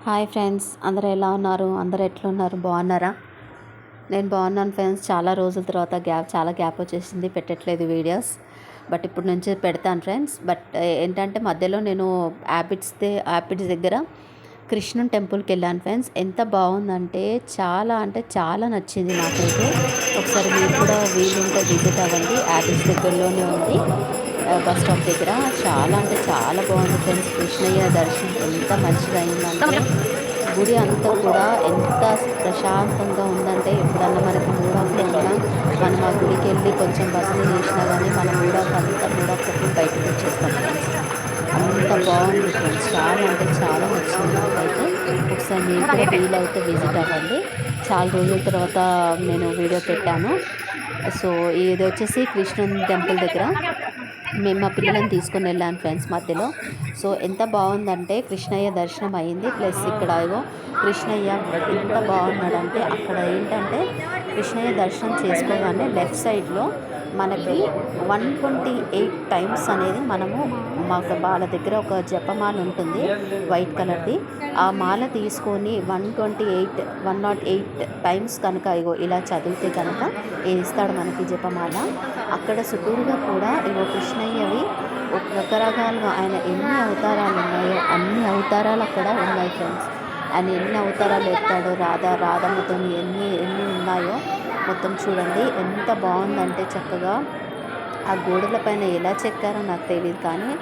Hi friends, అందరూ ఎలా ఉన్నారు? అందరూ ఎట్లున్నారు? బాగున్నారా? నేను బాగున్నాను ఫ్రెండ్స్. చాలా రోజుల తర్వాత చాలా గ్యాప్ వచ్చేసింది, పెట్టట్లేదు వీడియోస్. బట్ ఇప్పుడు నుంచి పెడతాను ఫ్రెండ్స్. బట్ ఏంటంటే మధ్యలో నేను యాపిడ్స్ దగ్గర కృష్ణుని టెంపుల్కి వెళ్ళాను ఫ్రెండ్స్. ఎంత బాగుందంటే అంటే చాలా నచ్చింది నాకైతే. ఒకసారి మీరు కూడా వీలుంటే విజిట్ అవ్వండి. యాపిడ్స్ దగ్గరలోనే ఉంది, బస్ స్టాప్ దగ్గర. అంటే చాలా బాగుంది ఫ్రెండ్స్. కృష్ణయ్య దర్శనం ఎంత మంచిగా అయిందంటే గుడి అంతా కూడా ఎంత ప్రశాంతంగా ఉందంటే, ఎప్పుడన్నా మనకి మూడ్ ఆఫ్లో ఉన్నా మనం ఆ గుడికి వెళ్ళి కొంచెం భజన చేసినా కానీ మన మూడ్ ఆఫ్ కొట్టి బయటకు వచ్చేస్తాం ఫ్రెండ్స్. అంత బాగుంది ఫ్రెండ్స్. అంటే చాలా నచ్చింది నాకైతే. ఒకసారి మీరు కూడా వీలైతే విజిట్ అవ్వండి. చాలా రోజుల తర్వాత నేను వీడియో పెట్టాను. సో ఇది వచ్చేసి కృష్ణుని టెంపుల్ దగ్గర మేము మా పిల్లలను తీసుకొని వెళ్ళాను ఫ్రెండ్స్ మధ్యలో. సో ఎంత బాగుందంటే కృష్ణయ్య దర్శనం అయింది. ప్లస్ ఇక్కడ కృష్ణయ్య ఎంత బాగున్నాడంటే, అక్కడ ఏంటంటే కృష్ణయ్య దర్శనం చేసుకోగానే లెఫ్ట్ సైడ్లో మనకి 128 టైమ్స్ అనేది మాకు వాళ్ళ దగ్గర ఒక జపమాల ఉంటుంది వైట్ కలర్ది. ఆ మాల తీసుకొని 108 టైమ్స్ కనుక ఇలా చదివితే కనుక ఇస్తాడు మనకి జపమాల. అక్కడ చుట్టూరుగా కూడా కృష్ణయ్యవి రకరకాలుగా ఆయన ఎన్ని అవతారాలు ఉన్నాయో అన్ని అవతారాలు అక్కడ ఉన్నాయి ఫ్రెండ్స్. ఆయన ఎన్ని అవతారాలు ఎత్తాడో రాధమ్మతో ఎన్ని ఉన్నాయో మొత్తం చూడండి. ఎంత బాగుందంటే చక్కగా ఆ గోడల పైన ఎలా చెక్కారో నాకు తెలియదు, కానీ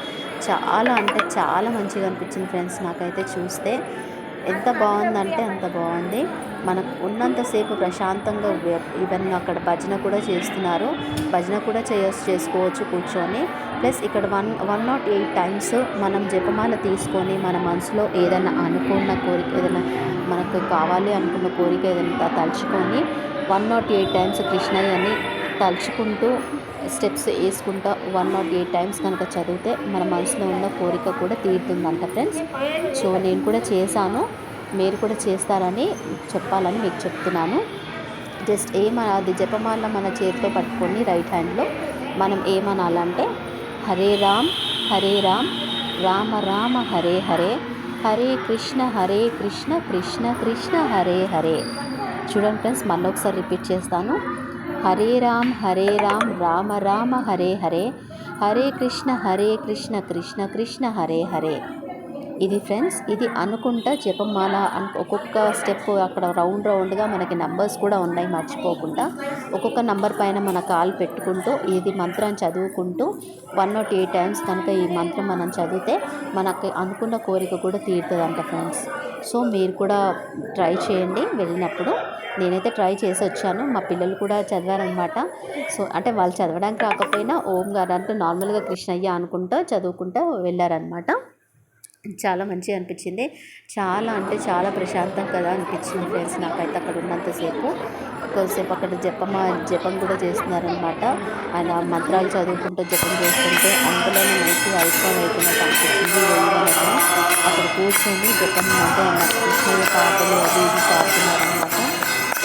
చాలా మంచిగా అనిపించింది ఫ్రెండ్స్ నాకైతే చూస్తే. ఎంత బాగుందంటే అంత బాగుంది. మనకు ఉన్నంతసేపు ప్రశాంతంగా ఈవెన్ అక్కడ భజన కూడా చేస్తున్నారు. భజన కూడా చేసుకోవచ్చు కూర్చొని. ప్లస్ ఇక్కడ 108 టైమ్స్ మనం జపమాల తీసుకొని మన మనసులో ఏదైనా అనుకున్న కోరిక, ఏదైనా మనకు కావాలి అనుకున్న కోరిక ఏదైనా తలుచుకొని 108 టైమ్స్ కృష్ణయ్యని తలుచుకుంటూ స్టెప్స్ వేసుకుంటా 108 టైమ్స్ కనుక చదివితే మన మనసులో ఉన్న కోరిక కూడా తీరుతుందంట ఫ్రెండ్స్. సో నేను కూడా చేశాను, మీరు కూడా చేస్తారని చెప్పాలని మీకు చెప్తున్నాను. జస్ట్ అది జపమాల మన చేతిలో పట్టుకొని రైట్ హ్యాండ్లో మనం ఏమనాలంటే హరే రామ్ రామ రామ హరే హరే, హరే కృష్ణ కృష్ణ కృష్ణ హరే హరే. చూడండి ఫ్రెండ్స్, మళ్ళీ ఒకసారి రిపీట్ చేస్తాను. హరే రామ్ రామ రామ హరే హరే, హరే కృష్ణ కృష్ణ కృష్ణ హరే హరే. ఇది ఫ్రెండ్స్, ఇది అనుకుంటా జపమాల ఒక్కొక్క స్టెప్ అక్కడ రౌండ్గా మనకి నంబర్స్ కూడా ఉన్నాయి, మర్చిపోకుండా. ఒక్కొక్క నంబర్ పైన మన కాలు పెట్టుకుంటూ ఇది మంత్రం చదువుకుంటూ 108 టైమ్స్ కనుక ఈ మంత్రం మనం చదివితే మనకి అనుకున్న కోరిక కూడా తీరుతుందంట ఫ్రెండ్స్. సో మీరు కూడా ట్రై చేయండి వెళ్ళినప్పుడు. నేనైతే ట్రై చేసి వచ్చాను, మా పిల్లలు కూడా చదివారనమాట. సో అంటే వాళ్ళు చదవడానికి రాకపోయినా ఓం గారు అంటే నార్మల్గా కృష్ణయ్య అనుకుంటూ చదువుకుంటూ వెళ్ళారనమాట. చాలా మంచిగా అనిపించింది. చాలా ప్రశాంతం కదా అనిపించింది ఫ్రెండ్స్ నాకైతే అక్కడ ఉన్నంతసేపు. కొద్దిసేపు అక్కడ జపం కూడా చేస్తున్నారనమాట. ఆయన మంత్రాలు చదువుకుంటూ జపం చేస్తుంటే అందులోనే మంచిగా అయిపోయినట్టు అనిపించింది. అక్కడ కూర్చొని జపం అంటే కృష్ణయ్య పాటలు అవి ఇవి పాడుతున్నారనమాట.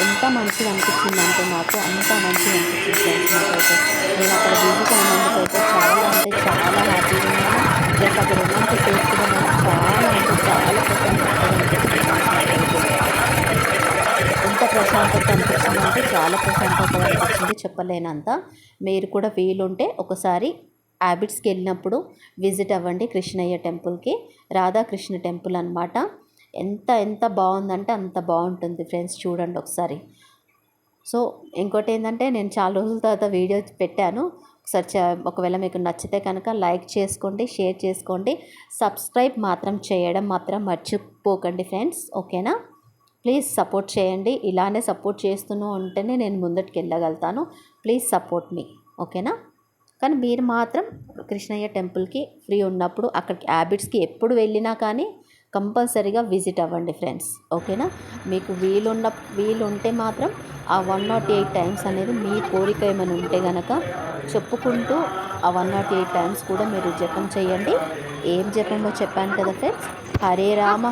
ఎంత మంచిగా అనిపించింది అంటే నాకు అంత మంచిగా అనిపించింది ఫ్రెండ్స్ నాకైతే. నేను అక్కడ విజిట్ అయినందుకైతే చాలా హ్యాపీగా ఉన్నాను. ప్లస్ అక్కడ ఉన్నంతసేపు కూడా నాకు చాలా ప్రశాంతంగా అనిపించింది. ఎంత ప్రశాంతత అనిపించిందంటే చాలా ప్రశాంతత అనిపించింది, చెప్పలేనంత. మీరు కూడా వీలుంటే ఒకసారి యాబిట్స్కి వెళ్ళినప్పుడు విజిట్ అవ్వండి కృష్ణయ్య టెంపుల్కి. రాధాకృష్ణ టెంపుల్ అనమాట. ఎంత బాగుందంటే అంత బాగుంటుంది ఫ్రెండ్స్, చూడండి ఒకసారి. సో ఇంకోటి ఏంటంటే, నేను చాలా రోజుల తర్వాత వీడియో పెట్టాను. ఒకసారి ఒకవేళ మీకు నచ్చితే కనుక లైక్ చేసుకోండి, షేర్ చేసుకోండి, సబ్స్క్రైబ్ మాత్రం చేయడం మర్చిపోకండి ఫ్రెండ్స్. ఓకేనా? ప్లీజ్ సపోర్ట్ చేయండి. ఇలానే సపోర్ట్ చేస్తూనే ఉంటేనే నేను ముందటికి వెళ్ళగలుగుతాను. ప్లీజ్ సపోర్ట్ మీ. ఓకేనా? కానీ మీరు మాత్రం కృష్ణయ్య టెంపుల్కి ఫ్రీ ఉన్నప్పుడు అక్కడికి యాబిట్స్కి ఎప్పుడు వెళ్ళినా కానీ కంపల్సరీగా విజిట్ అవ్వండి ఫ్రెండ్స్. ఓకేనా? మీకు వీలుంటే మాత్రం ఆ 108 టైమ్స్ అనేది మీ కోరిక ఏమైనా ఉంటే కనుక చెప్పుకుంటూ ఆ 108 టైమ్స్ కూడా మీరు జపం చేయండి. ఏం జపమో చెప్పాను కదా ఫ్రెండ్స్. హరే రామ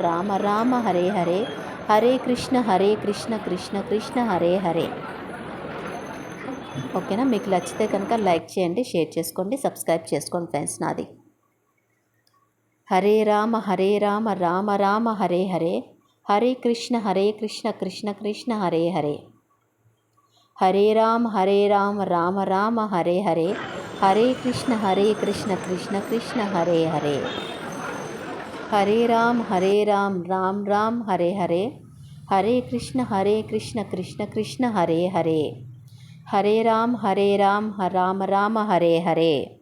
రామ రామ హరే హరే, హరే కృష్ణ కృష్ణ కృష్ణ హరే హరే. ఓకేనా? మీకు నచ్చితే కనుక లైక్ చేయండి, షేర్ చేసుకోండి, సబ్స్క్రైబ్ చేసుకోండి ఫ్రెండ్స్ నాది. హరే రామ రామ రామ హరే హరే, హరే కృష్ణ కృష్ణ కృష్ణ హరే హరే. హరే రామ రామ రామ హరే హరే, హరే కృష్ణ కృష్ణ కృష్ణ హరే హరే. హరే రామ రామ రామ హరే హరే, హరే కృష్ణ కృష్ణ కృష్ణ హరే హరే. హరే రామ రామ రామ హరే హరే.